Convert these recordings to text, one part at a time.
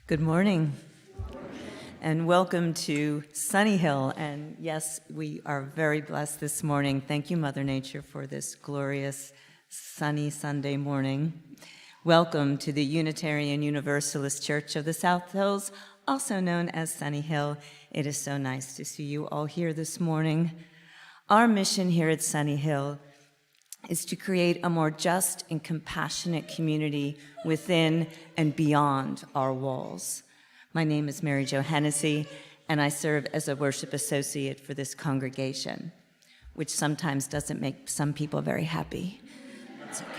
Good morning, and welcome to Sunnyhill. And yes, we are very blessed this morning. Thank you, Mother Nature, for this glorious sunny Sunday morning. Welcome to the Unitarian Universalist Church of the South Hills, also known as Sunnyhill. It is so nice to see you all here this morning. Our mission here at Sunnyhill is to create a more just and compassionate community within and beyond our walls. My name is Mary Jo Hennessy, and I serve as a worship associate for this congregation, which sometimes doesn't make some people very happy. It's okay.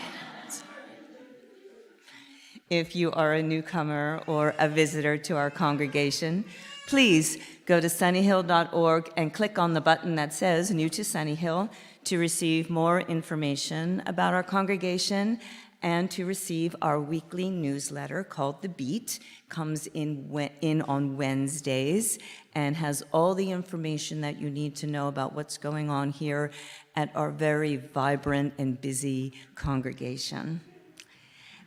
It's all right. If you are a newcomer or a visitor to our congregation, please go to sunnyhill.org and click on the button that says New to Sunnyhill to receive more information about our congregation and to receive our weekly newsletter called The Beat. Comes in on Wednesdays and has all the information that you need to know about what's going on here at our very vibrant and busy congregation.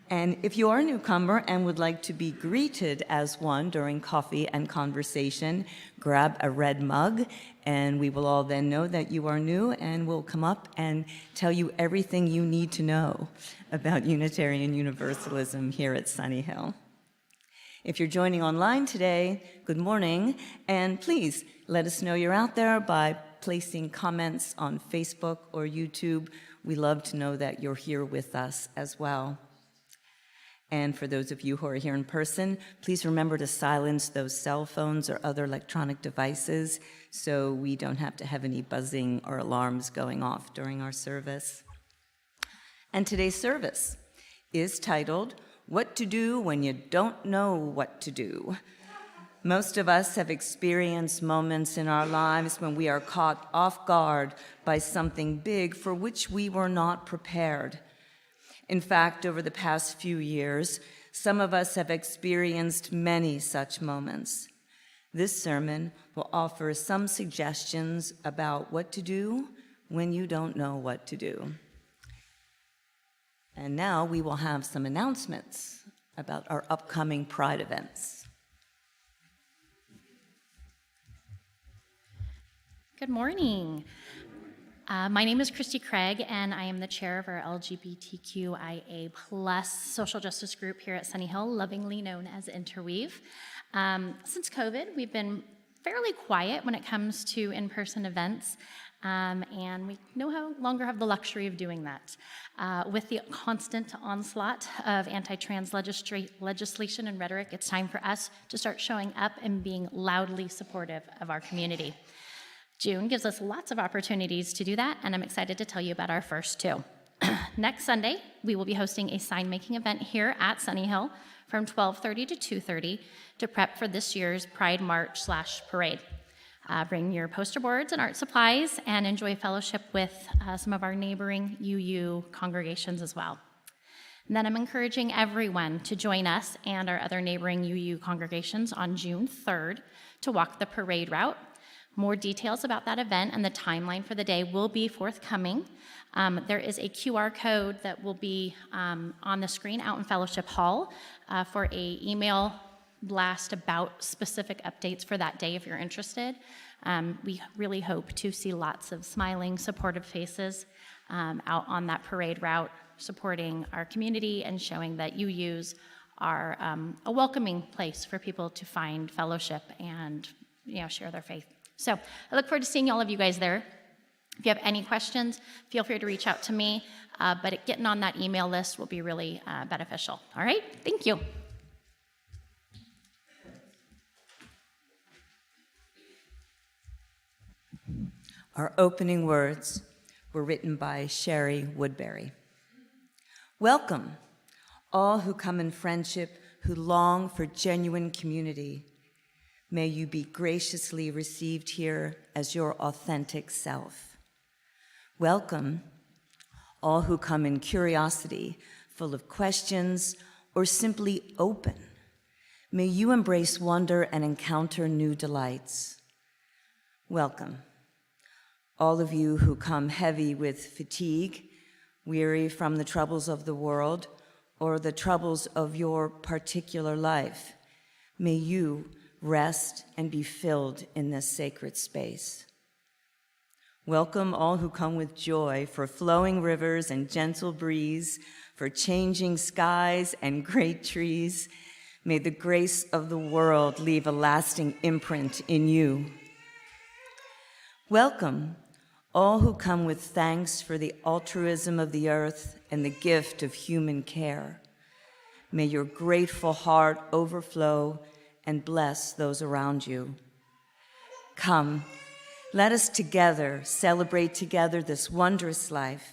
And if you are a newcomer and would like to be greeted as one during coffee and conversation, grab a red mug, and we will all then know that you are new, and we'll come up and tell you everything you need to know about Unitarian Universalism here at Sunnyhill. If you're joining online today, good morning, and please let us know you're out there by placing comments on Facebook or YouTube. We love to know that you're here with us as well. And for those of you who are here in person, please remember to silence those cell phones or other electronic devices so we don't have to have any buzzing or alarms going off during our service. And today's service is titled, What to Do When You Don't Know What to Do. Most of us have experienced moments in our lives when we are caught off guard by something big for which we were not prepared. In fact, over the past few years, some of us have experienced many such moments. This sermon will offer some suggestions about what to do when you don't know what to do. And now we will have some announcements about our upcoming Pride events. Good morning. My name is Christy Craig, and I am the chair of our LGBTQIA+ social justice group here at Sunnyhill, lovingly known as Interweave. Since COVID, we've been fairly quiet when it comes to in-person events, and we no longer have the luxury of doing that. With the constant onslaught of anti-trans legislation and rhetoric, it's time for us to start showing up and being loudly supportive of our community. June gives us lots of opportunities to do that, and I'm excited to tell you about our first two. Next Sunday, we will be hosting a sign-making event here at Sunnyhill from 12:30 to 2:30 to prep for this year's Pride March/Parade. Bring your poster boards and art supplies and enjoy fellowship with some of our neighboring UU congregations as well. And then I'm encouraging everyone to join us and our other neighboring UU congregations on June 3rd to walk the parade route. More details about that event and the timeline for the day will be forthcoming. There is a QR code that will be on the screen out in Fellowship Hall for an email blast about specific updates for that day if you're interested. We really hope to see lots of smiling, supportive faces out on that parade route, supporting our community and showing that UUs are a welcoming place for people to find fellowship and share their faith. So I look forward to seeing all of you guys there. If you have any questions, feel free to reach out to me, but getting on that email list will be really beneficial. All right, thank you. Our opening words were written by Sherry Woodbury. Welcome, all who come in friendship, who long for genuine community. May you be graciously received here as your authentic self. Welcome, all who come in curiosity, full of questions, or simply open. May you embrace wonder and encounter new delights. Welcome, all of you who come heavy with fatigue, weary from the troubles of the world, or the troubles of your particular life. may you rest and be filled in this sacred space. Welcome all who come with joy for flowing rivers and gentle breeze, for changing skies and great trees. May the grace of the world leave a lasting imprint in you. Welcome all who come with thanks for the altruism of the earth and the gift of human care. May your grateful heart overflow and bless those around you. Come, let us together celebrate together this wondrous life.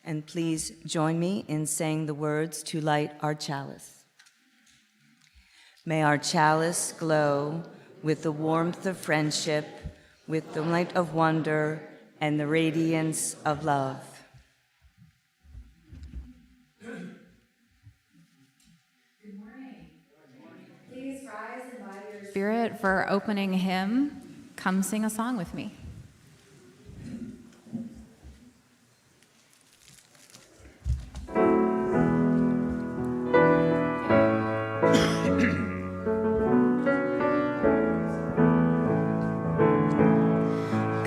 And please join me in saying the words to light our chalice. May our chalice glow with the warmth of friendship, with the light of wonder, and the radiance of love. Good morning. Please rise and by your spirit for our opening hymn, Come Sing a Song with Me.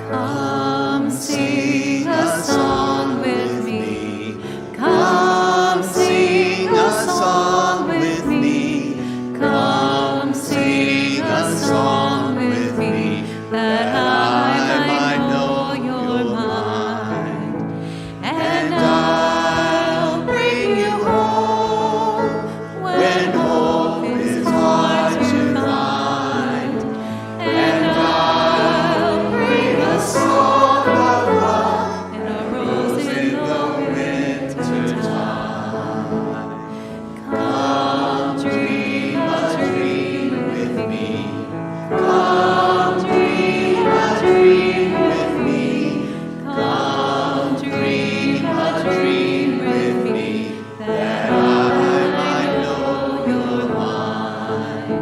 Come sing a song with me. Come sing a song with me. Come sing a song with me, that I might know your mind. And I'll bring you home when hope is hard to find. And I'll bring a song of love and a rose in the winter time. Come dream a dream with me. Come dream a dream with me. Come dream a dream with me, that I might know your mind.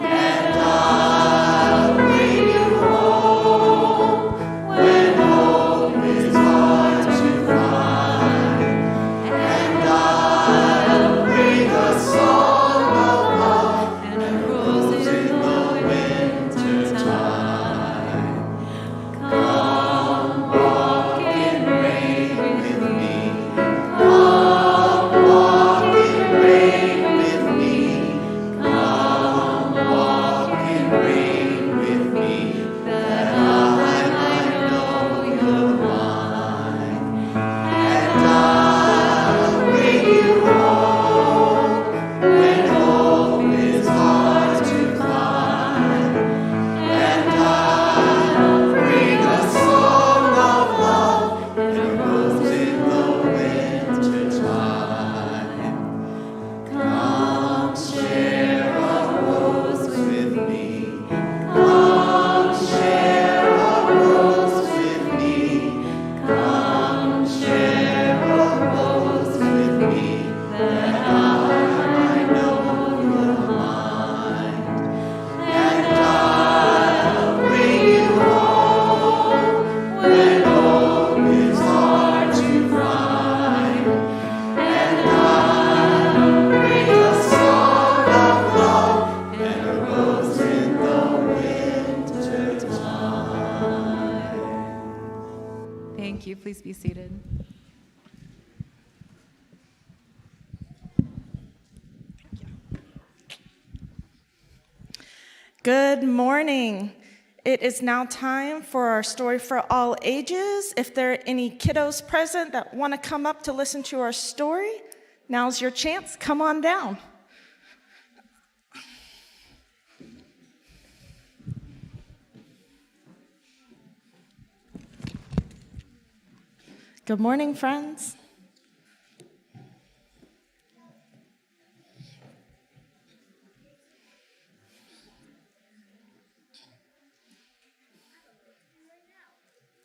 And I'll bring you home when hope is hard to find. And I'll bring a song of love and a rose in the winter time. Come walk in rain with me. Come walk in rain with me. Come walk in rain with me, that I might know your mind. And I'll bring you home when hope is hard to find. And I'll bring a song of love and a rose in the winter time. Come share a rose with me. Come share a rose with me. Come share a rose with me, that I might know your mind. And I'll bring you home when hope is hard to find. And I'll bring a song of love and a rose in the winter time. Thank you. Please be seated. Good morning. It is now time for our story for all ages. If there are any kiddos present that want to come up to listen to our story, now's your chance. Come on down. Good morning, friends.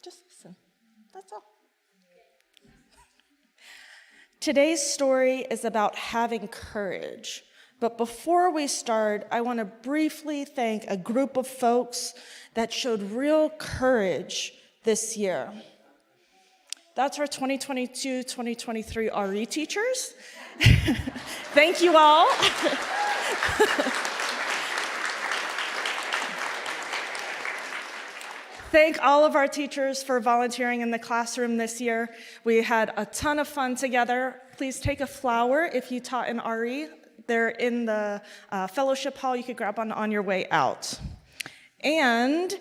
Just listen. That's all. Today's story is about having courage. But before we start, I want to briefly thank a group of folks that showed real courage this year. That's our 2022-2023 RE teachers. Thank you all. Thank all of our teachers for volunteering in the classroom this year. We had a ton of fun together. Please take a flower if you taught in RE. They're in the fellowship hall. You could grab one on your way out. And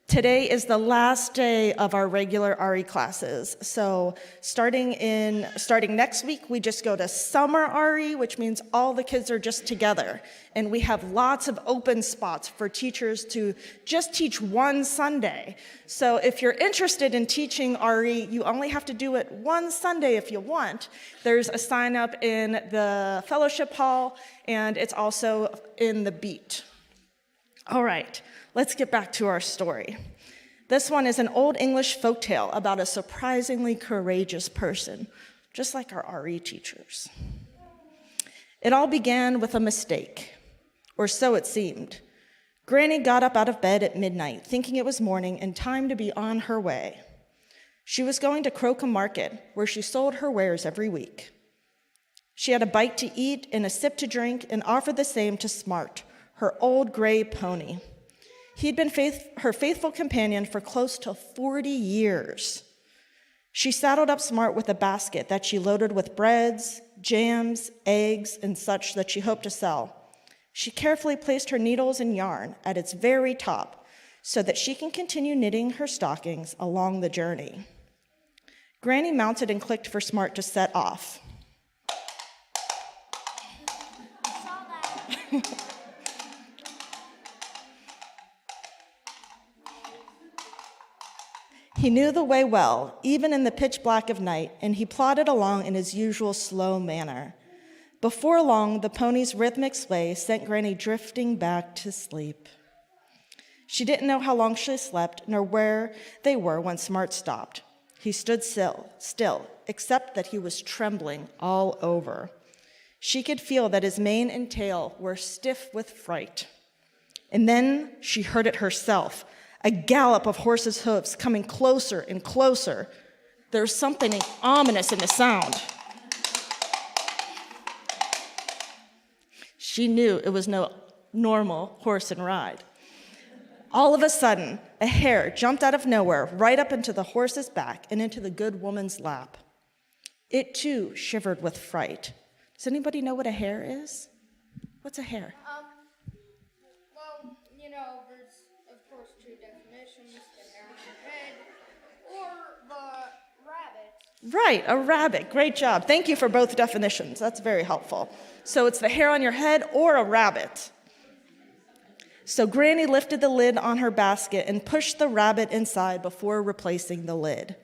today is the last day of our regular RE classes. So starting next week, we just go to summer RE, which means all the kids are just together. And we have lots of open spots for teachers to just teach one Sunday. So if you're interested in teaching RE, you only have to do it one Sunday if you want. There's a sign up in the fellowship hall, and it's also in the beat. All right. Let's get back to our story. This one is an old English folktale about a surprisingly courageous person, just like our RE teachers. It all began with a mistake, or so it seemed. Granny got up out of bed at midnight, thinking it was morning and time to be on her way. She was going to Crocombe Market, where she sold her wares every week. She had a bite to eat and a sip to drink and offered the same to Smart, her old gray pony. He'd been her faithful companion for close to 40 years. She saddled up Smart with a basket that she loaded with breads, jams, eggs, and such that she hoped to sell. She carefully placed her needles and yarn at its very top so that she can continue knitting her stockings along the journey. Granny mounted and clicked for Smart to set off. He knew the way well, even in the pitch black of night, and he plodded along in his usual slow manner. Before long, the pony's rhythmic sway sent Granny drifting back to sleep. She didn't know how long she slept, nor where they were when Smart stopped. He stood still, except that he was trembling all over. She could feel that his mane and tail were stiff with fright. And then she heard it herself, a gallop of horses' hooves coming closer and closer. There was something ominous in the sound. She knew it was no normal horse and ride. All of a sudden, a hare jumped out of nowhere, right up into the horse's back and into the good woman's lap. It, too, shivered with fright. Does anybody know what a hare is? What's a hare? Well, there's, of course, two definitions, the hair on your head or the rabbit. Right, a rabbit. Great job. Thank you for both definitions. That's very helpful. So it's the hair on your head or a rabbit. So Granny lifted the lid on her basket and pushed the rabbit inside before replacing the lid.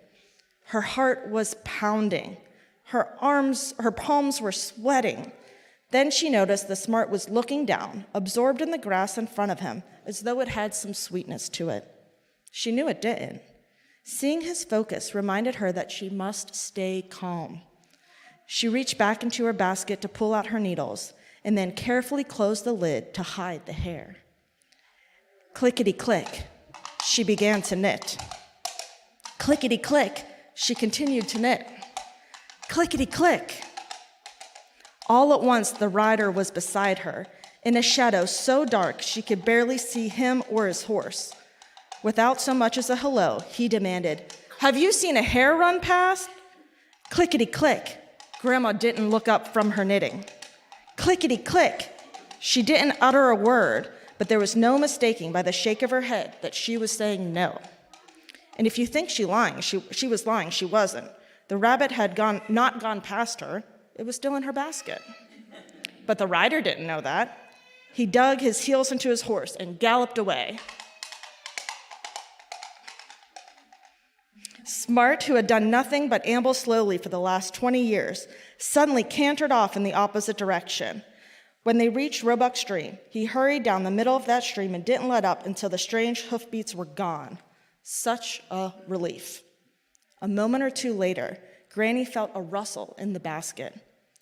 Her heart was pounding. Her palms were sweating. Then she noticed the Smart was looking down, absorbed in the grass in front of him, as though it had some sweetness to it. She knew it didn't. Seeing his focus reminded her that she must stay calm. She reached back into her basket to pull out her needles, and then carefully closed the lid to hide the hair. Clickety-click, she began to knit. Clickety-click, she continued to knit. Clickety-click. All at once, the rider was beside her, in a shadow so dark she could barely see him or his horse. Without so much as a hello, he demanded, "Have you seen a hare run past?" Clickety-click. Grandma didn't look up from her knitting. Clickety-click. She didn't utter a word, but there was no mistaking by the shake of her head that she was saying no. And if you think she was lying, she wasn't. The rabbit had not gone past her. It was still in her basket. But the rider didn't know that. He dug his heels into his horse and galloped away. Smart, who had done nothing but amble slowly for the last 20 years, suddenly cantered off in the opposite direction. When they reached Roebuck Stream, he hurried down the middle of that stream and didn't let up until the strange hoofbeats were gone. Such a relief. A moment or two later, Granny felt a rustle in the basket.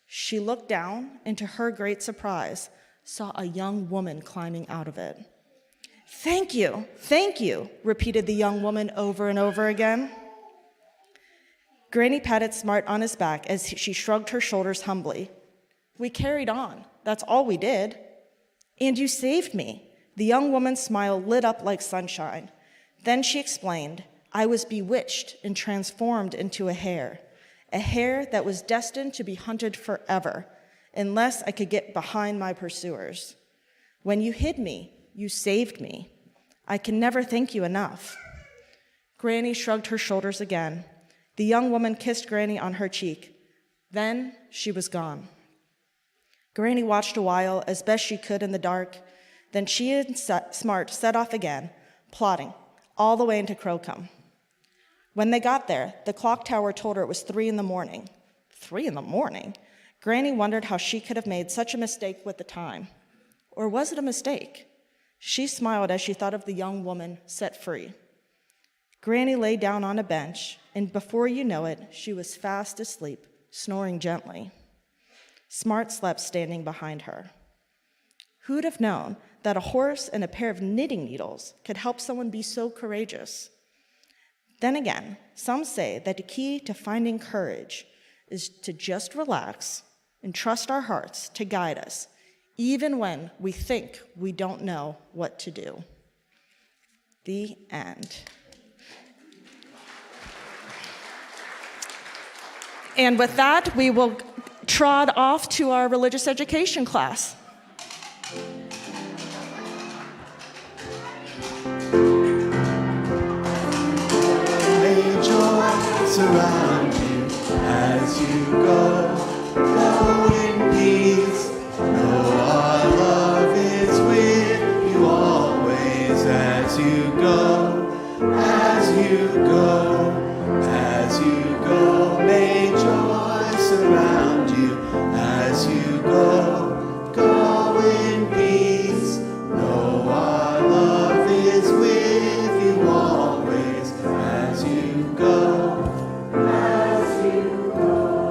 She looked down and, to her great surprise, saw a young woman climbing out of it. Thank you," repeated the young woman over and over again. Granny patted Smart on his back as she shrugged her shoulders humbly. We carried on. That's all we did. And you saved me. The young woman's smile lit up like sunshine. Then she explained, I was bewitched and transformed into a hare that was destined to be hunted forever, unless I could get behind my pursuers. When you hid me, you saved me. I can never thank you enough. Granny shrugged her shoulders again. The young woman kissed Granny on her cheek. Then she was gone. Granny watched a while, as best she could in the dark. Then she and Smart set off again, plodding all the way into Crowcombe. When they got there, the clock tower told her it was 3 a.m. 3 a.m? Granny wondered how she could have made such a mistake with the time. Or was it a mistake? She smiled as she thought of the young woman set free. Granny lay down on a bench, and before you know it, she was fast asleep, snoring gently. Smart slept standing behind her. Who'd have known that a horse and a pair of knitting needles could help someone be so courageous? Then again, some say that the key to finding courage is to just relax and trust our hearts to guide us, even when we think we don't know what to do. The end. And with that, we will trot off to our religious education class. May joy surround you as you go. Go in peace. Know our love is with you always as you go, as you go, as you go. May joy surround you as you go. Go in peace. Know our love is with you always as you go, as you go.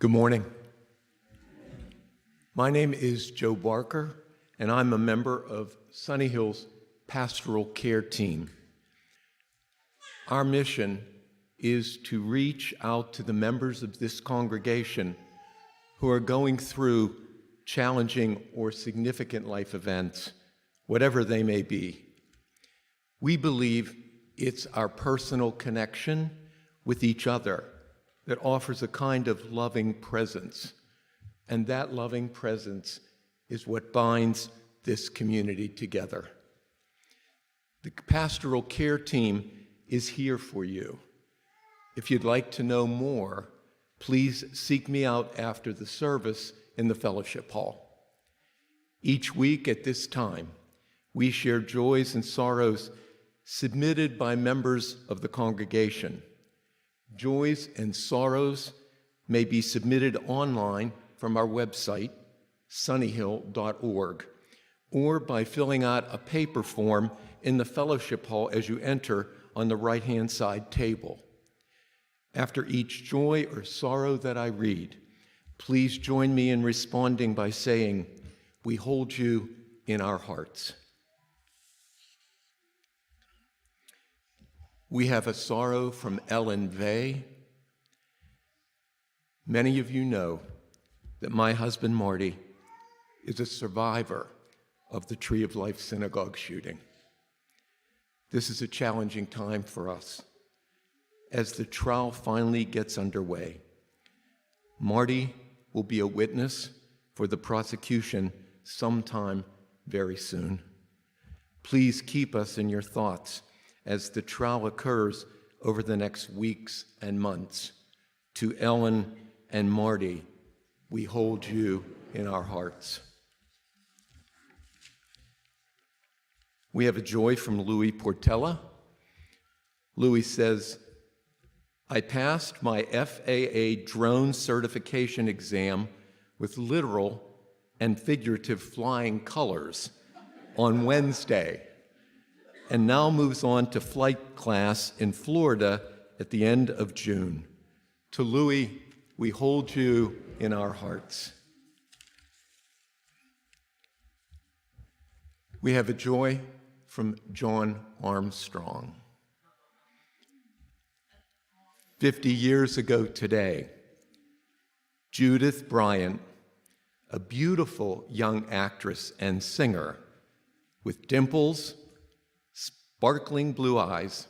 Good morning. My name is Joe Barker, and I'm a member of Sunnyhill's pastoral care team. Our mission is to reach out to the members of this congregation who are going through challenging or significant life events, whatever they may be. We believe it's our personal connection with each other that offers a kind of loving presence. And that loving presence is what binds this community together. The pastoral care team is here for you. If you'd like to know more, please seek me out after the service in the fellowship hall. Each week at this time, we share joys and sorrows submitted by members of the congregation. Joys and sorrows may be submitted online from our website, sunnyhill.org, or by filling out a paper form in the fellowship hall as you enter on the right-hand side table. After each joy or sorrow that I read, please join me in responding by saying, "We hold you in our hearts." We have a sorrow from Ellen Vey. Many of you know that my husband, Marty, is a survivor of the Tree of Life synagogue shooting. This is a challenging time for us as the trial finally gets underway. Marty will be a witness for the prosecution sometime very soon. Please keep us in your thoughts as the trial occurs over the next weeks and months. To Ellen and Marty, we hold you in our hearts. We have a joy from Louis Portella. Louis says, "I passed my FAA drone certification exam with literal and figurative flying colors on Wednesday, and now moves on to flight class in Florida at the end of June. To Louis, we hold you in our hearts." We have a joy from John Armstrong. 50 years ago today, Judith Bryant, a beautiful young actress and singer with dimples, sparkling blue eyes,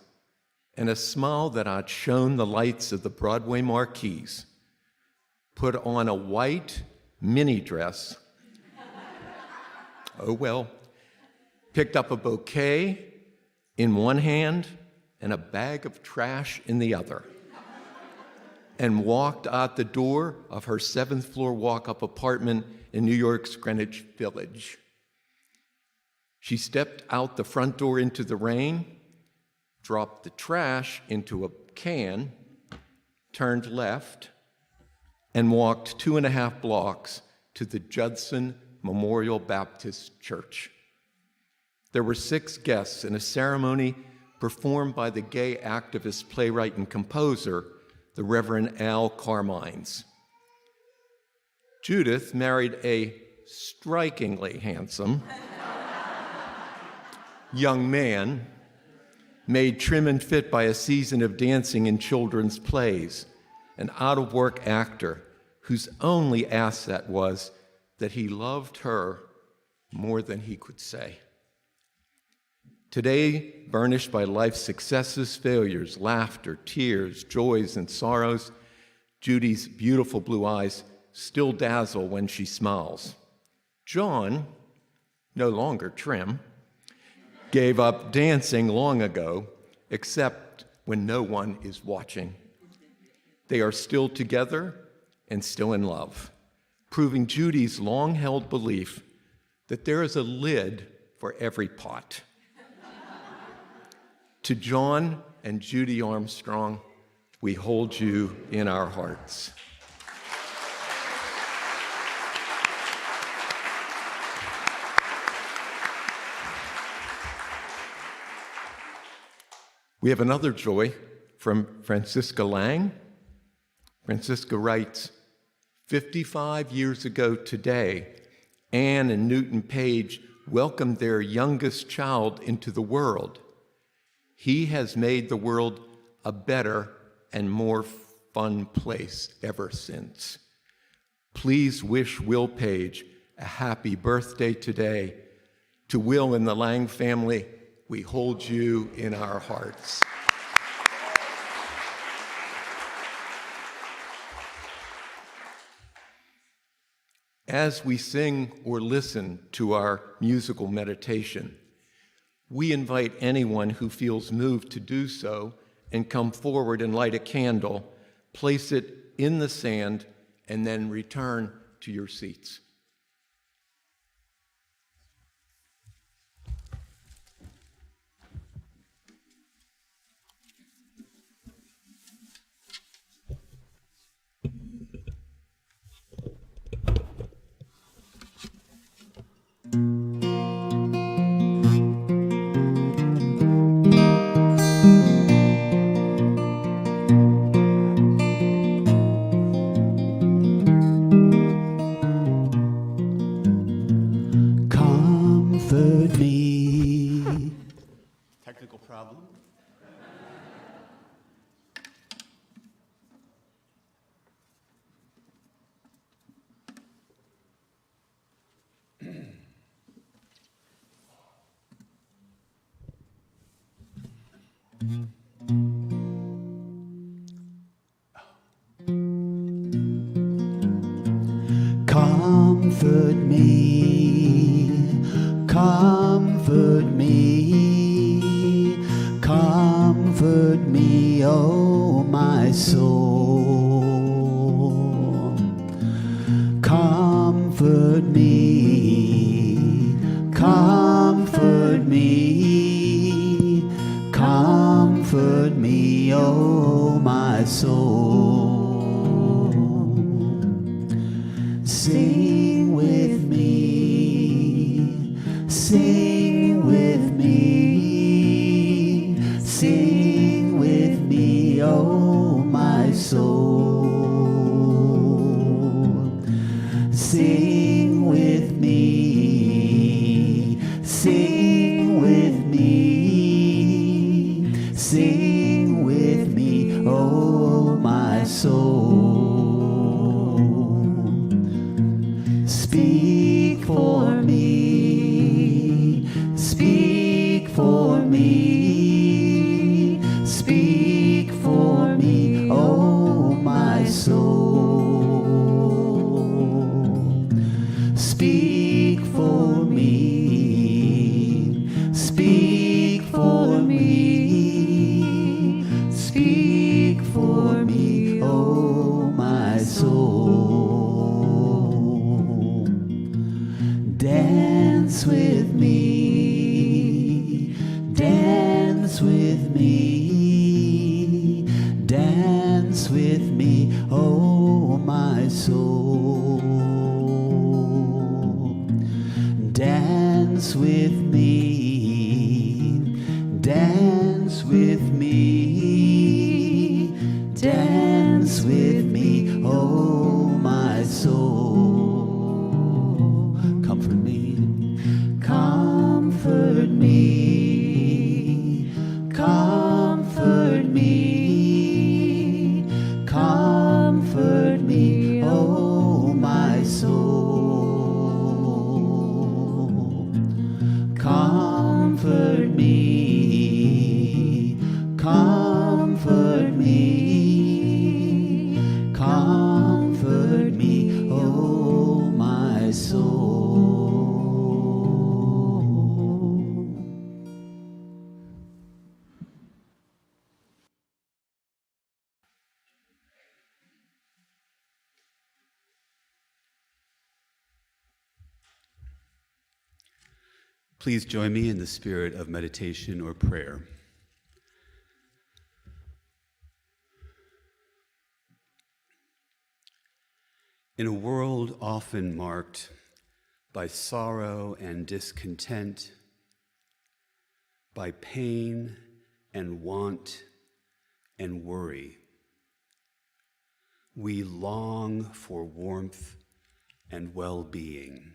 and a smile that outshone the lights of the Broadway marquees, put on a white mini dress, picked up a bouquet in one hand and a bag of trash in the other, and walked out the door of her 7th-floor walk-up apartment in New York's Greenwich Village. She stepped out the front door into the rain, dropped the trash into a can, turned left, and walked 2.5 blocks to the Judson Memorial Baptist Church. There were 6 guests in a ceremony performed by the gay activist, playwright, and composer, the Reverend Al Carmines. Judith married a strikingly handsome young man, made trim and fit by a season of dancing in children's plays, an out-of-work actor whose only asset was that he loved her more than he could say. Today, burnished by life's successes, failures, laughter, tears, joys, and sorrows, Judy's beautiful blue eyes still dazzle when she smiles. John, no longer trim, gave up dancing long ago, except when no one is watching. They are still together and still in love, proving Judy's long-held belief that there is a lid for every pot. To John and Judy Armstrong, we hold you in our hearts. We have another joy from Francisca Lang. Francisca writes, 55 years ago today, Anne and Newton Page welcomed their youngest child into the world. He has made the world a better and more fun place ever since. Please wish Will Page a happy birthday today. To Will and the Lang family, we hold you in our hearts. As we sing or listen to our musical meditation, we invite anyone who feels moved to do so and come forward and light a candle, place it in the sand, and then return to your seats. Comfort me. Technical problem. Comfort me, comfort me, comfort me, oh my soul. Comfort me, comfort me, comfort me, oh my soul. Sing with me, sing with me, sing with me, oh my soul. Sing with me, sing with me, sing with me, oh my soul. Speak for me, speak for me, speak for me, oh my soul. Speak for me, speak for me, speak for me, oh my soul. Dance with me, dance with me, dance with me, oh my soul. Dance with me, dance with me, dance with me, oh my soul. Comfort me, comfort me, comfort me, comfort me, oh my soul. Comfort me, comfort me, comfort me, oh my soul. Please join me in the spirit of meditation or prayer. In a world often marked by sorrow and discontent, by pain and want and worry, We long for warmth and well-being,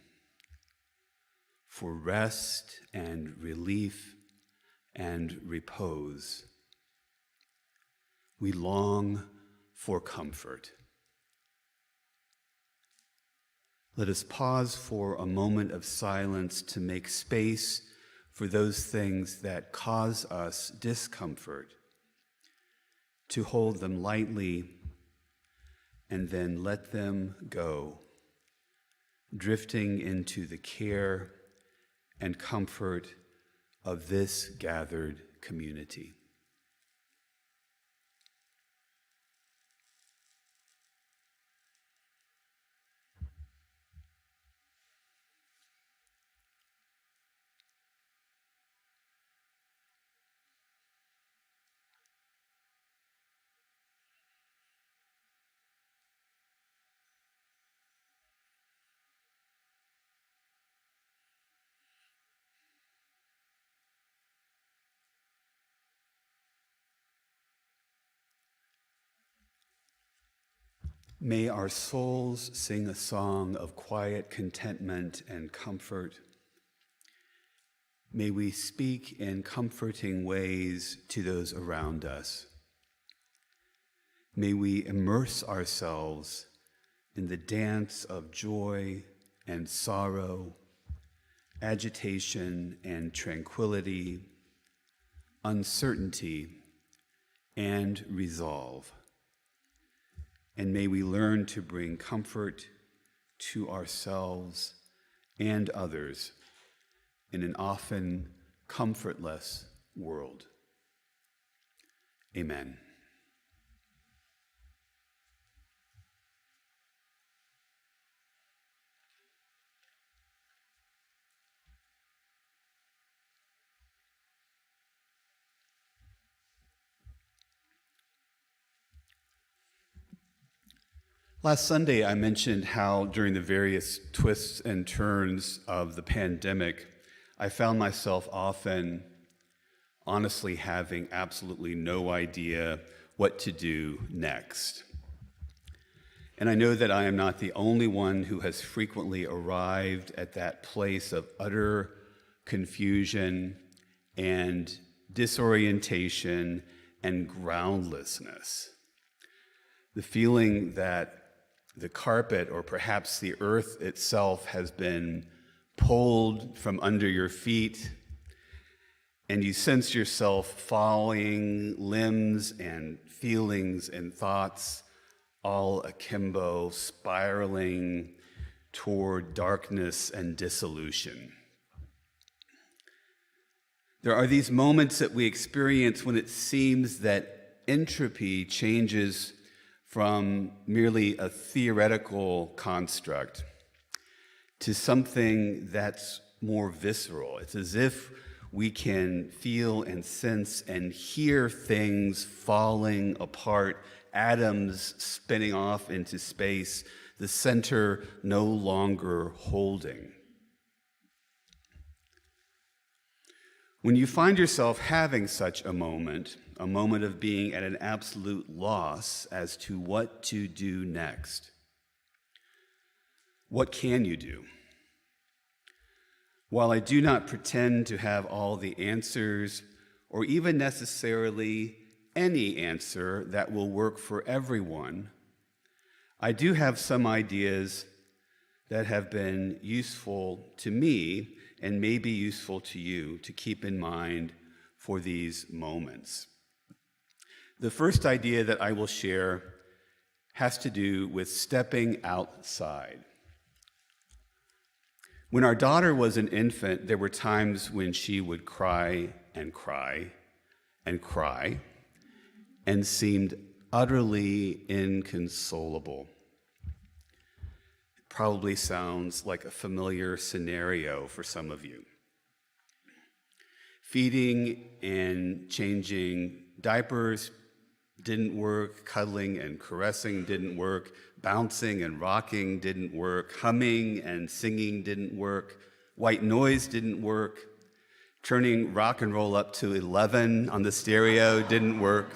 for rest and relief and repose. We long for comfort. Let us pause for a moment of silence to make space for those things that cause us discomfort, to hold them lightly and then let them go, drifting into the care and comfort of this gathered community. May our souls sing a song of quiet contentment and comfort. May we speak in comforting ways to those around us. May we immerse ourselves in the dance of joy and sorrow, agitation and tranquility, uncertainty and resolve. And may we learn to bring comfort to ourselves and others in an often comfortless world. Amen. Last Sunday, I mentioned how during the various twists and turns of the pandemic, I found myself often honestly having absolutely no idea what to do next. And I know that I am not the only one who has frequently arrived at that place of utter confusion and disorientation and groundlessness. The feeling that the carpet, or perhaps the earth itself, has been pulled from under your feet, and you sense yourself falling, limbs and feelings and thoughts all akimbo, spiraling toward darkness and dissolution. There are these moments that we experience when it seems that entropy changes from merely a theoretical construct to something that's more visceral. It's as if we can feel and sense and hear things falling apart, atoms spinning off into space, the center no longer holding. When you find yourself having such a moment of being at an absolute loss as to what to do next, what can you do? While I do not pretend to have all the answers, or even necessarily any answer that will work for everyone, I do have some ideas that have been useful to me and may be useful to you to keep in mind for these moments. The first idea that I will share has to do with stepping outside. When our daughter was an infant, there were times when she would cry and cry and cry and seemed utterly inconsolable. It probably sounds like a familiar scenario for some of you. Feeding and changing diapers didn't work, cuddling and caressing didn't work, bouncing and rocking didn't work, humming and singing didn't work, white noise didn't work, turning rock and roll up to 11 on the stereo didn't work.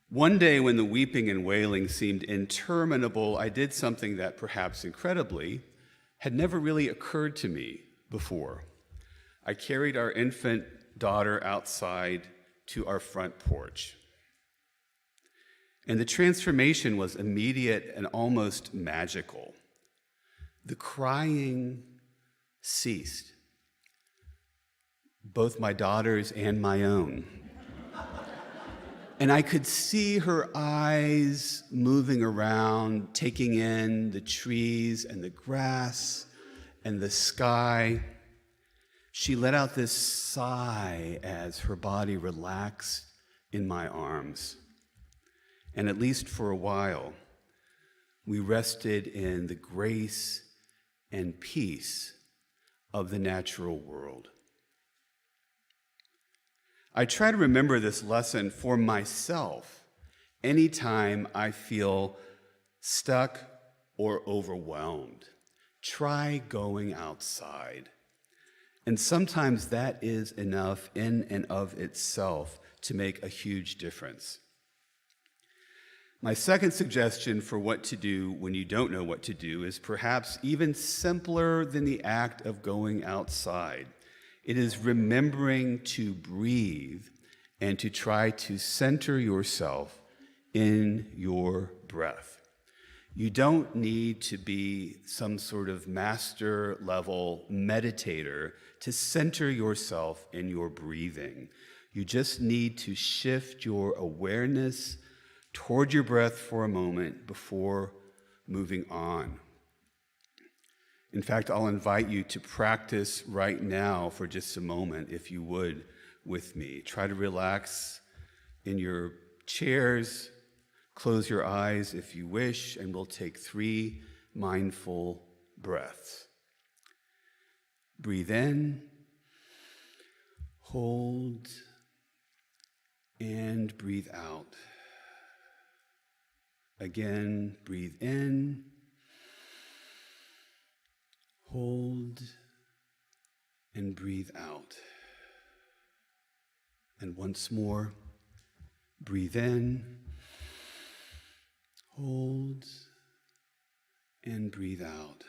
One day when the weeping and wailing seemed interminable, I did something that, perhaps incredibly, had never really occurred to me before. I carried our infant daughter outside to our front porch. And the transformation was immediate and almost magical. The crying ceased, both my daughter's and my own. And I could see her eyes moving around, taking in the trees and the grass and the sky. She let out this sigh as her body relaxed in my arms. And at least for a while, we rested in the grace and peace of the natural world. I try to remember this lesson for myself anytime I feel stuck or overwhelmed. Try going outside. And sometimes that is enough in and of itself to make a huge difference. My second suggestion for what to do when you don't know what to do is perhaps even simpler than the act of going outside. It is remembering to breathe and to try to center yourself in your breath. You don't need to be some sort of master level meditator to center yourself in your breathing. You just need to shift your awareness toward your breath for a moment before moving on. In fact, I'll invite you to practice right now for just a moment, if you would, with me. Try to relax in your chairs, close your eyes if you wish, and we'll take 3 mindful breaths. Breathe in, hold, and breathe out. Again, breathe in, hold, and breathe out. And once more, breathe in, hold, and breathe out.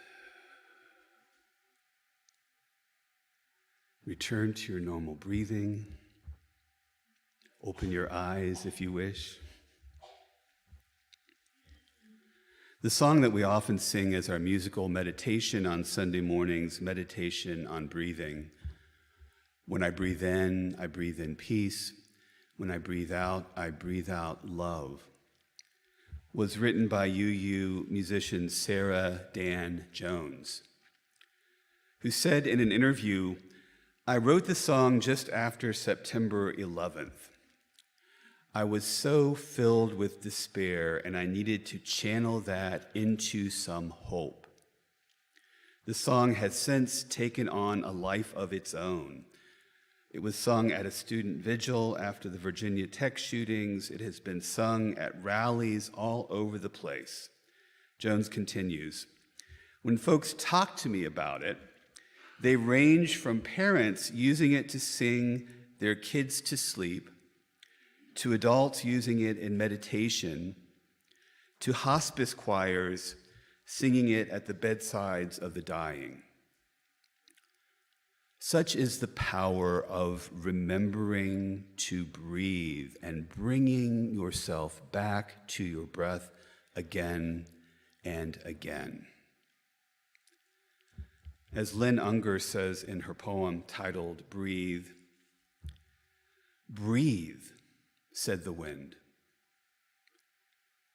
Return to your normal breathing. Open your eyes if you wish. The song that we often sing as our musical meditation on Sunday mornings, meditation on breathing. When I breathe in peace. When I breathe out love, was written by UU musician Sarah Dan Jones, who said in an interview, "I wrote the song just after September 11th. I was so filled with despair, and I needed to channel that into some hope. The song has since taken on a life of its own. It was sung at a student vigil after the Virginia Tech shootings. It has been sung at rallies all over the place." Jones continues, "When folks talk to me about it, they range from parents using it to sing their kids to sleep, to adults using it in meditation, to hospice choirs singing it at the bedsides of the dying. Such is the power of remembering to breathe and bringing yourself back to your breath again and again." As Lynn Unger says in her poem titled "Breathe," "Breathe," said the wind.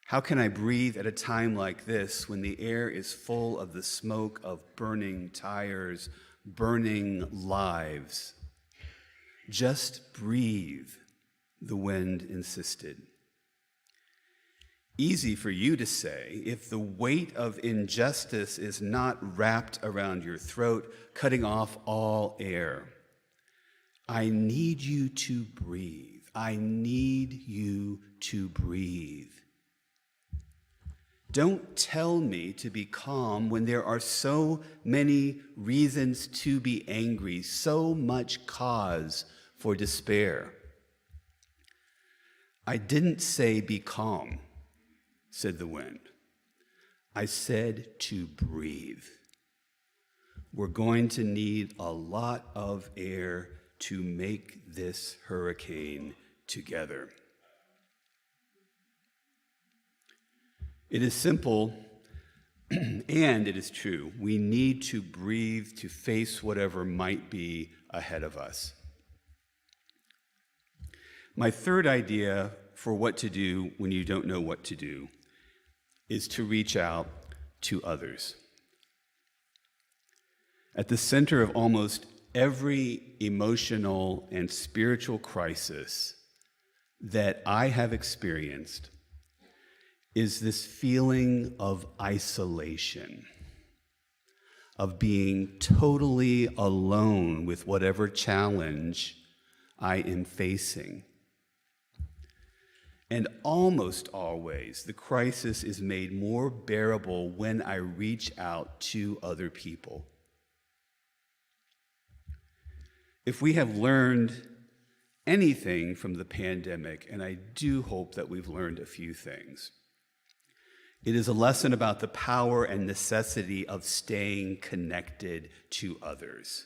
"How can I breathe at a time like this when the air is full of the smoke of burning tires, burning lives?" "Just breathe," the wind insisted. Easy for you to say if the weight of injustice is not wrapped around your throat, cutting off all air. I need you to breathe. I need you to breathe. Don't tell me to be calm when there are so many reasons to be angry, so much cause for despair. I didn't say be calm, said the wind. I said to breathe. We're going to need a lot of air to make this hurricane together. It is simple and it is true. We need to breathe to face whatever might be ahead of us. My third idea for what to do when you don't know what to do is to reach out to others. At the center of almost every emotional and spiritual crisis that I have experienced is this feeling of isolation, of being totally alone with whatever challenge I am facing. And almost always, the crisis is made more bearable when I reach out to other people. If we have learned anything from the pandemic, and I do hope that we've learned a few things, it is a lesson about the power and necessity of staying connected to others.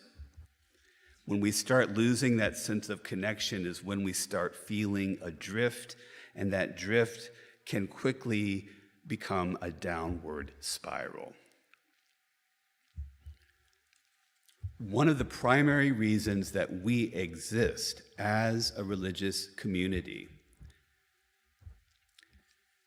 When we start losing that sense of connection is when we start feeling adrift, and that drift can quickly become a downward spiral. One of the primary reasons that we exist as a religious community,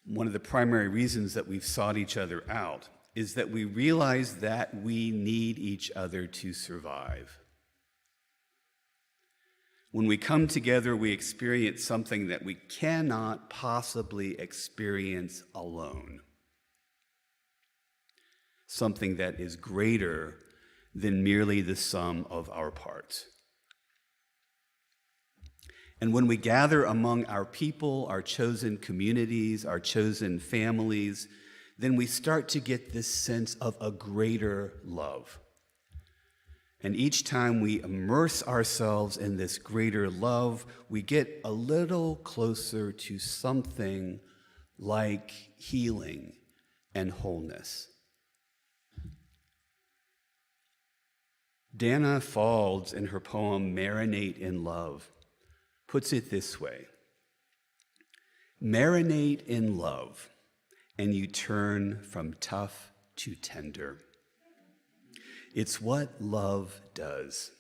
one of the primary reasons that we've sought each other out, is that we realize that we need each other to survive. When we come together, we experience something that we cannot possibly experience alone. Something that is greater than merely the sum of our parts. And when we gather among our people, our chosen communities, our chosen families, then we start to get this sense of a greater love. And each time we immerse ourselves in this greater love, we get a little closer to something like healing and wholeness. Dana Faulds, in her poem Marinate in Love, puts it this way: marinate in love, and you turn from tough to tender. It's what love does.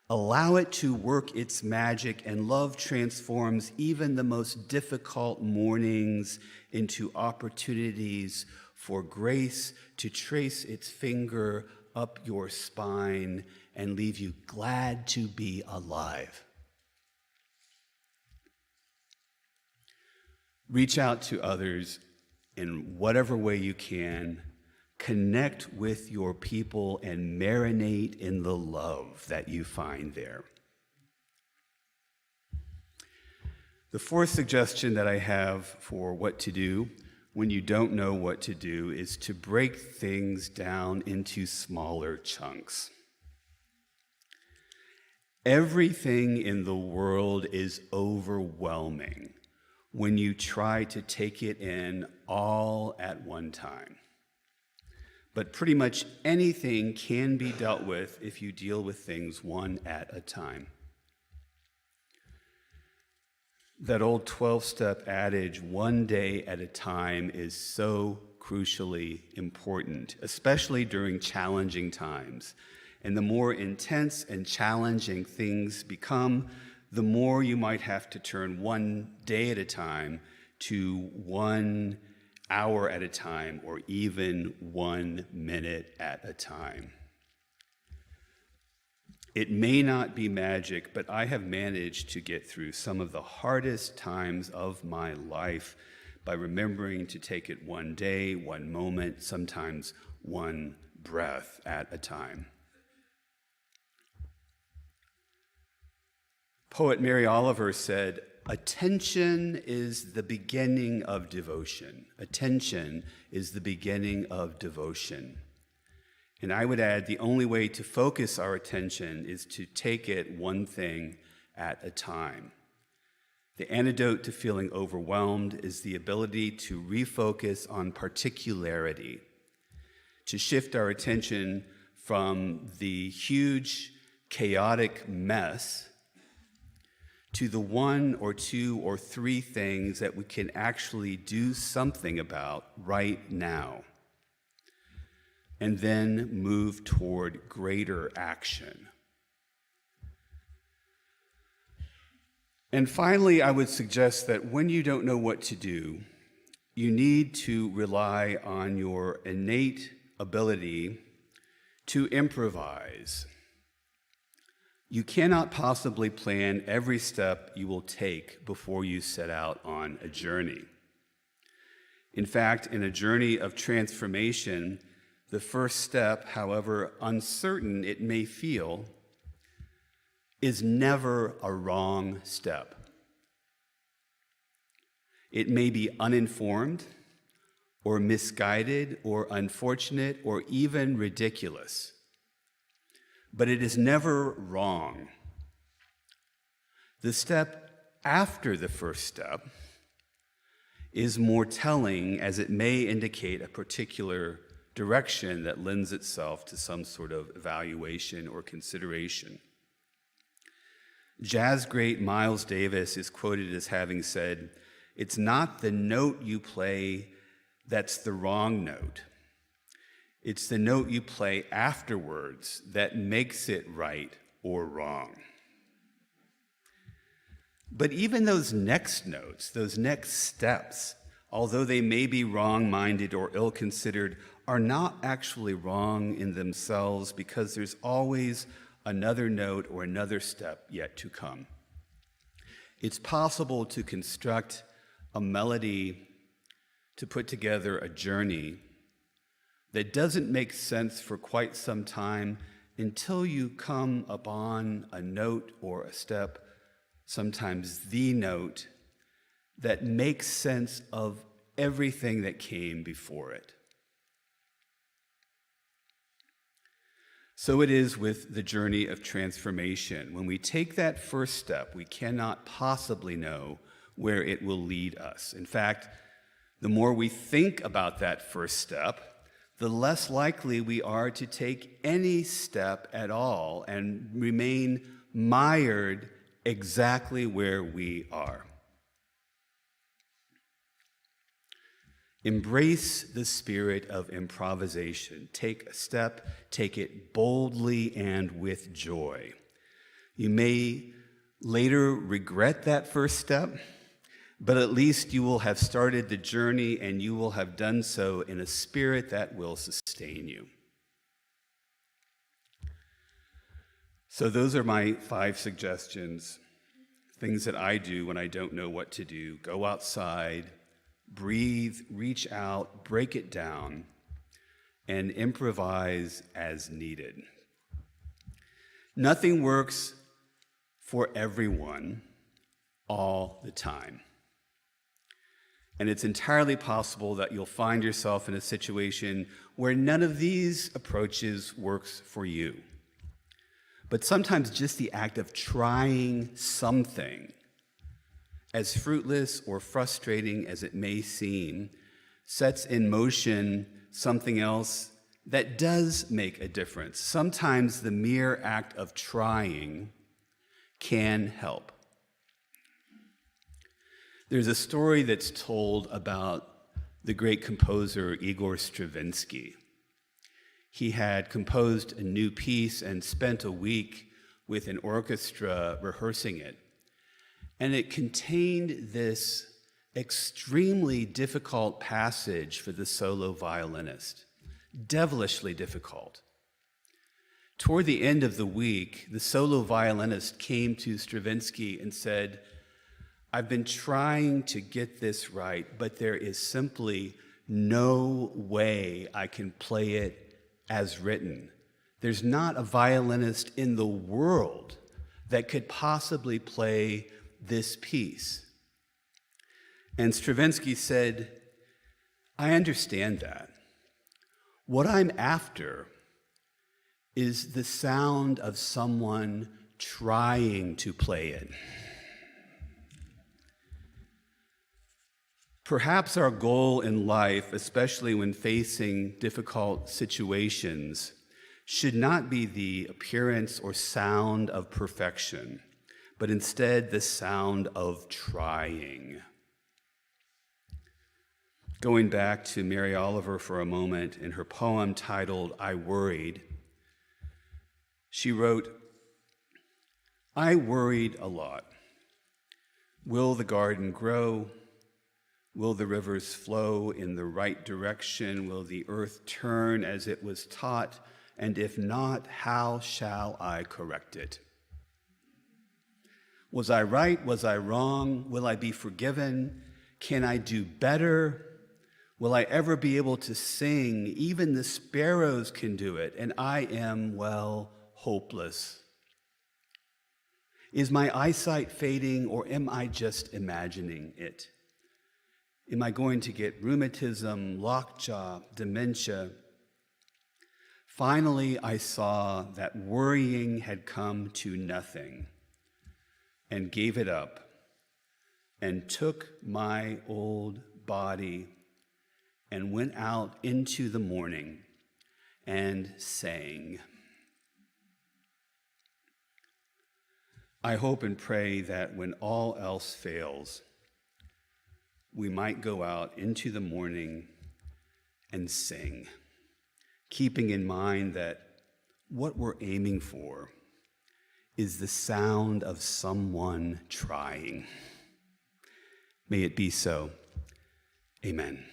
Allow it to work its magic, and love transforms even the most difficult mornings into opportunities for grace to trace its finger up your spine and leave you glad to be alive. Reach out to others in whatever way you can. Connect with your people and marinate in the love that you find there. The fourth suggestion that I have for what to do when you don't know what to do is to break things down into smaller chunks. Everything in the world is overwhelming when you try to take it in all at one time. But pretty much anything can be dealt with if you deal with things one at a time. That old 12-step adage, one day at a time, is so crucially important, especially during challenging times. And the more intense and challenging things become, the more you might have to turn one day at a time to 1 hour at a time, or even 1 minute at a time. It may not be magic, but I have managed to get through some of the hardest times of my life by remembering to take it one day, one moment, sometimes one breath at a time. Poet Mary Oliver said, "Attention is the beginning of devotion. Attention is the beginning of devotion." And I would add, the only way to focus our attention is to take it one thing at a time. The antidote to feeling overwhelmed is the ability to refocus on particularity, to shift our attention from the huge, chaotic mess to the one or two or three things that we can actually do something about right now, and then move toward greater action. And finally, I would suggest that when you don't know what to do, you need to rely on your innate ability to improvise. You cannot possibly plan every step you will take before you set out on a journey. In fact, in a journey of transformation, the first step, however uncertain it may feel, is never a wrong step. It may be uninformed, or misguided, or unfortunate, or even ridiculous, but it is never wrong. The step after the first step is more telling, as it may indicate a particular direction that lends itself to some sort of evaluation or consideration. Jazz great Miles Davis is quoted as having said, "It's not the note you play that's the wrong note. It's the note you play afterwards that makes it right or wrong." But even those next notes, those next steps, although they may be wrong-minded or ill-considered, are not actually wrong in themselves, because there's always another note or another step yet to come. It's possible to construct a melody, to put together a journey that doesn't make sense for quite some time until you come upon a note or a step, sometimes the note, that makes sense of everything that came before it. So it is with the journey of transformation. When we take that first step, we cannot possibly know where it will lead us. In fact, the more we think about that first step, the less likely we are to take any step at all and remain mired exactly where we are. Embrace the spirit of improvisation. Take a step, take it boldly and with joy. You may later regret that first step, but at least you will have started the journey, and you will have done so in a spirit that will sustain you. So those are my 5 suggestions, things that I do when I don't know what to do. Go outside, breathe, reach out, break it down, and improvise as needed. Nothing works for everyone all the time. And it's entirely possible that you'll find yourself in a situation where none of these approaches works for you. But sometimes just the act of trying something, as fruitless or frustrating as it may seem, sets in motion something else that does make a difference. Sometimes the mere act of trying can help. There's a story that's told about the great composer Igor Stravinsky. He had composed a new piece and spent a week with an orchestra rehearsing it. And it contained this extremely difficult passage for the solo violinist, devilishly difficult. Toward the end of the week, the solo violinist came to Stravinsky and said, "I've been trying to get this right, but there is simply no way I can play it as written. There's not a violinist in the world that could possibly play this piece." And Stravinsky said, "I understand that. What I'm after is the sound of someone trying to play it." Perhaps our goal in life, especially when facing difficult situations, should not be the appearance or sound of perfection, but instead the sound of trying. Going back to Mary Oliver for a moment, in her poem titled "I Worried," she wrote, "I worried a lot. Will the garden grow? Will the rivers flow in the right direction? Will the earth turn as it was taught? And if not, how shall I correct it? Was I right? Was I wrong? Will I be forgiven? Can I do better? Will I ever be able to sing? Even the sparrows can do it, and I am, well, hopeless. Is my eyesight fading, or am I just imagining it? Am I going to get rheumatism, lockjaw, dementia? Finally, I saw that worrying had come to nothing and gave it up and took my old body and went out into the morning and sang." I hope and pray that when all else fails, we might go out into the morning and sing, keeping in mind that what we're aiming for is the sound of someone trying. May it be so. Amen.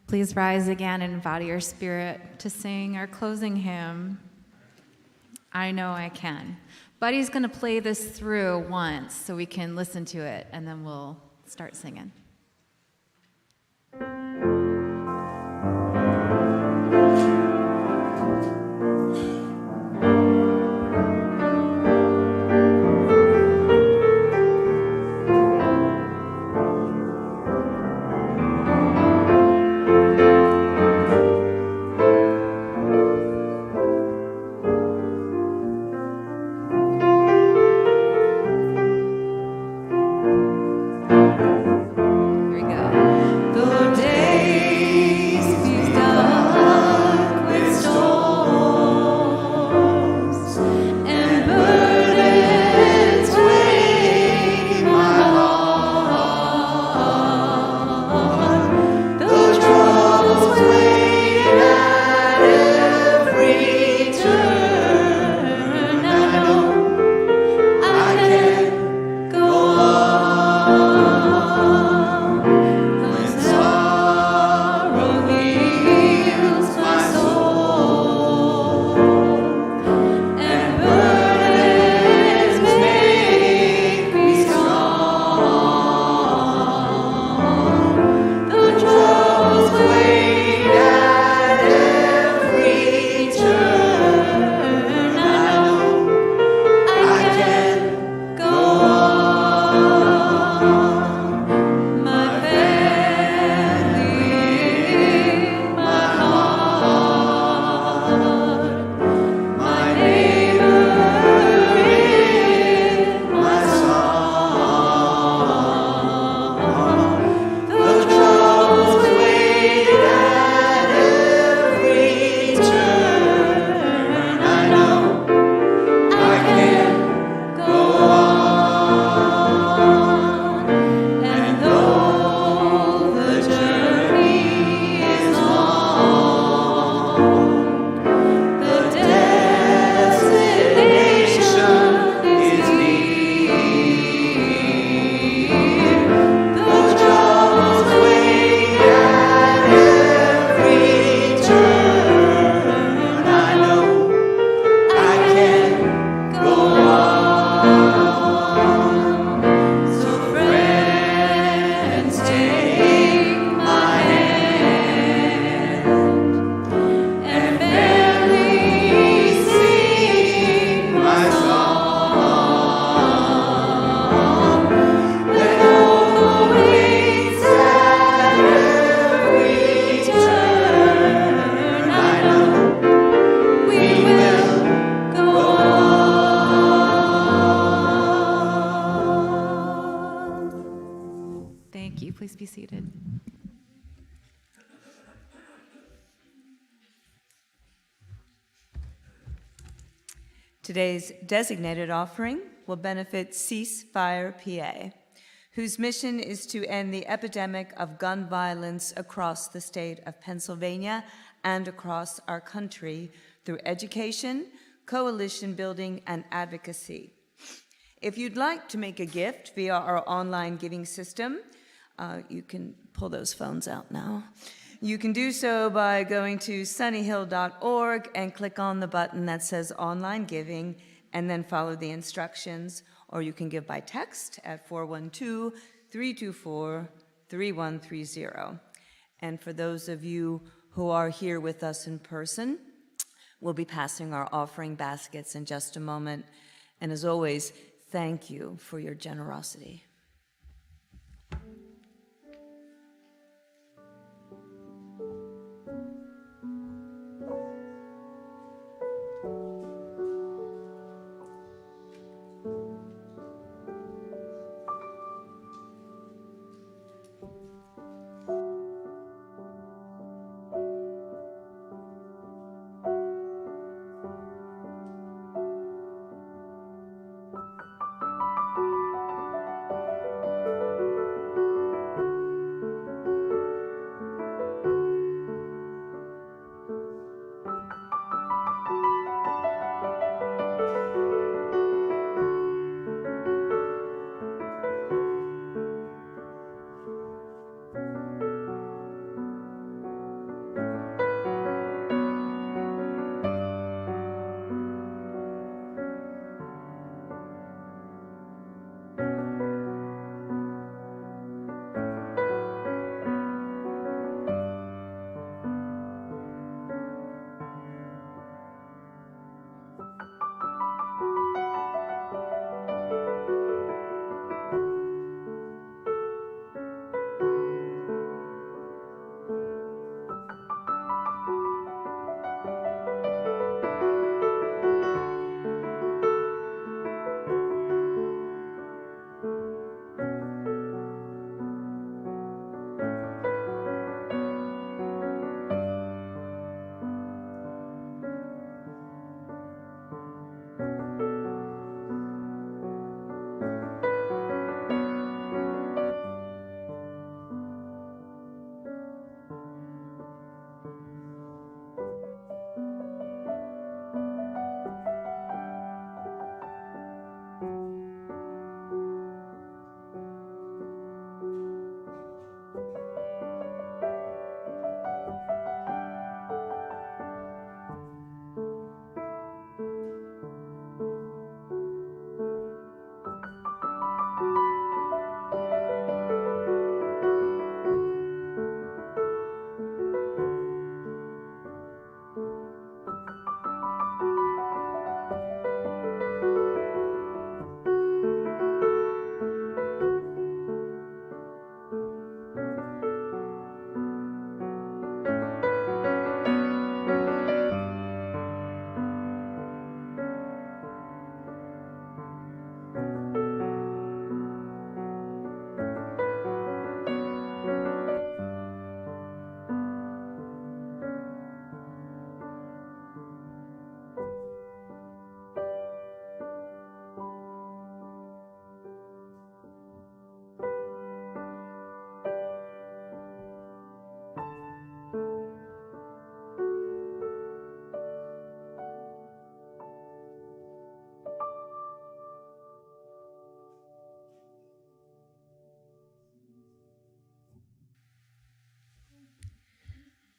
Please rise again and embody your spirit to sing our closing hymn, "I Know I Can." Buddy's going to play this through once so we can listen to it, and then we'll start singing. Thank you. Please be seated. Today's designated offering will benefit Cease Fire PA, whose mission is to end the epidemic of gun violence across the state of Pennsylvania and across our country through education, coalition building, and advocacy. If you'd like to make a gift via our online giving system, you can pull those phones out now. You can do so by going to sunnyhill.org and click on the button that says Online Giving, and then follow the instructions. Or you can give by text at 412-324-3130. And for those of you who are here with us in person, we'll be passing our offering baskets in just a moment. And as always, thank you for your generosity.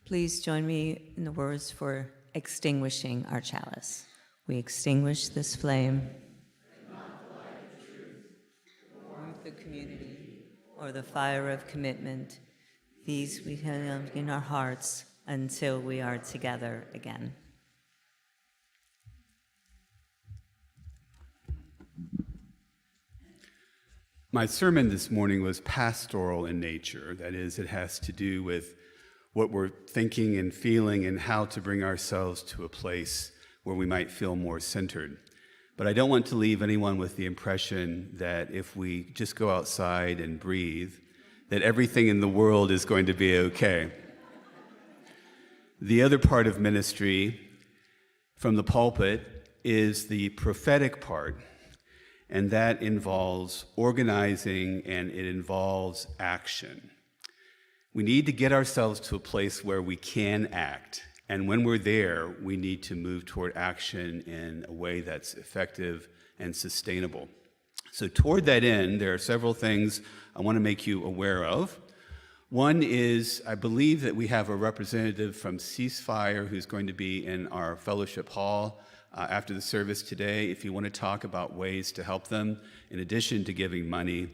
Please join me in the words for extinguishing our chalice. We extinguish this flame. The community, or the fire of commitment. These we held in our hearts until we are together again. My sermon this morning was pastoral in nature. That is, it has to do with what we're thinking and feeling and how to bring ourselves to a place where we might feel more centered. But I don't want to leave anyone with the impression that if we just go outside and breathe, that everything in the world is going to be okay. The other part of ministry from the pulpit is the prophetic part, and that involves organizing and it involves action. We need to get ourselves to a place where we can act, and when we're there, we need to move toward action in a way that's effective and sustainable. So toward that end, there are several things I want to make you aware of. One is, I believe that we have a representative from Ceasefire who's going to be in our fellowship hall after the service today. If you want to talk about ways to help them, in addition to giving money,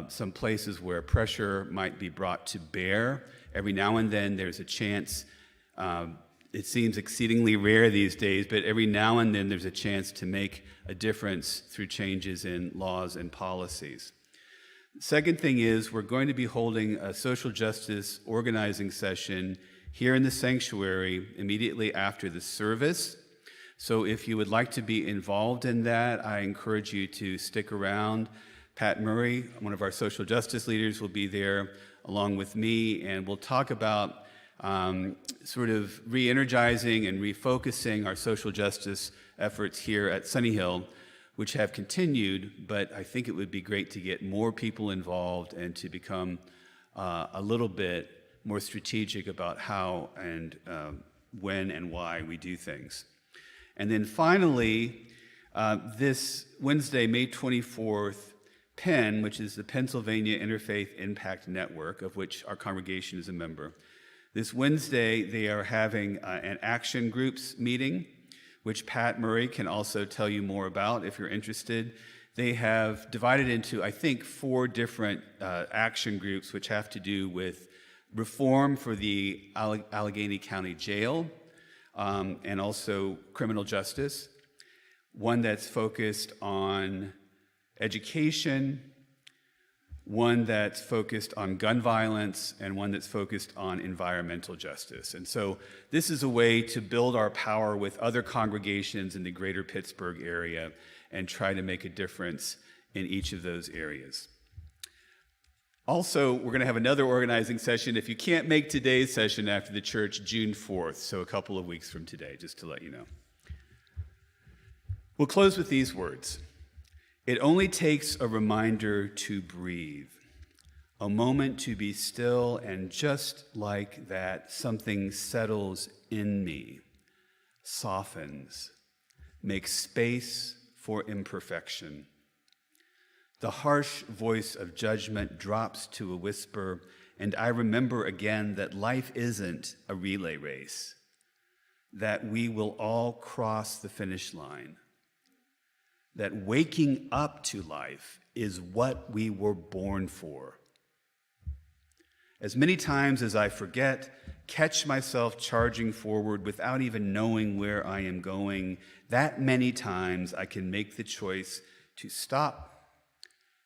some places where pressure might be brought to bear. Every now and then there's a chance, it seems exceedingly rare these days, but every now and then there's a chance to make a difference through changes in laws and policies. Second thing is, we're going to be holding a social justice organizing session here in the sanctuary immediately after the service. So if you would like to be involved in that, I encourage you to stick around. Pat Murray, one of our social justice leaders, will be there along with me, and we'll talk about sort of re-energizing and refocusing our social justice efforts here at Sunnyhill, which have continued, but I think it would be great to get more people involved and to become a little bit more strategic about how and when and why we do things. And then finally, this Wednesday, May 24th, PEN, which is the Pennsylvania Interfaith Impact Network, of which our congregation is a member. This Wednesday, they are having an action groups meeting, which Pat Murray can also tell you more about if you're interested. They have divided into, I think, 4 different action groups which have to do with reform for the Allegheny County Jail and also criminal justice. One that's focused on education, one that's focused on gun violence, and one that's focused on environmental justice. And so this is a way to build our power with other congregations in the greater Pittsburgh area and try to make a difference in each of those areas. Also, we're going to have another organizing session, if you can't make today's session after the church, June 4th, so a couple of weeks from today, just to let you know. We'll close with these words. It only takes a reminder to breathe, a moment to be still, and just like that, something settles in me, softens, makes space for imperfection. The harsh voice of judgment drops to a whisper, and I remember again that life isn't a relay race, that we will all cross the finish line, that waking up to life is what we were born for. As many times as I forget, catch myself charging forward without even knowing where I am going, that many times I can make the choice to stop,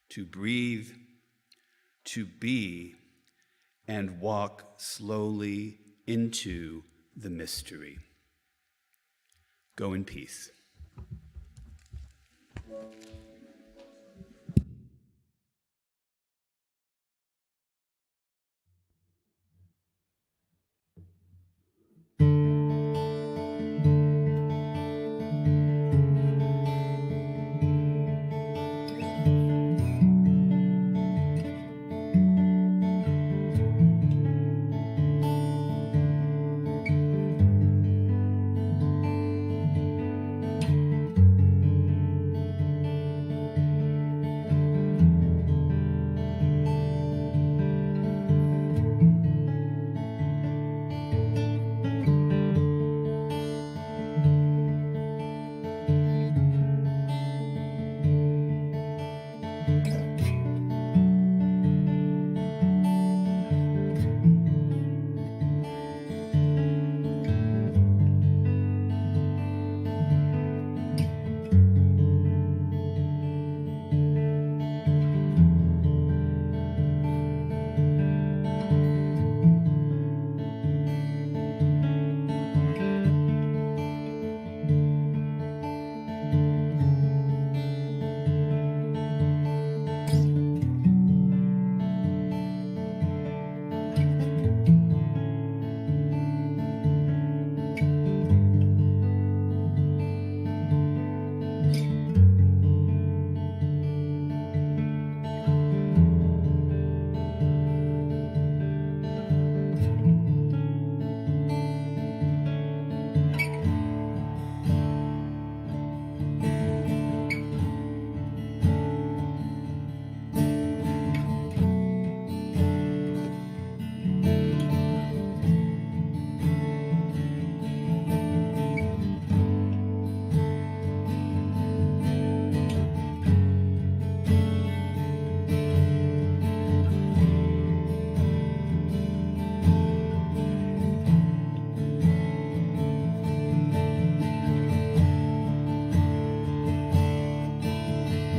to breathe, to be, and walk slowly into the mystery. Go in peace.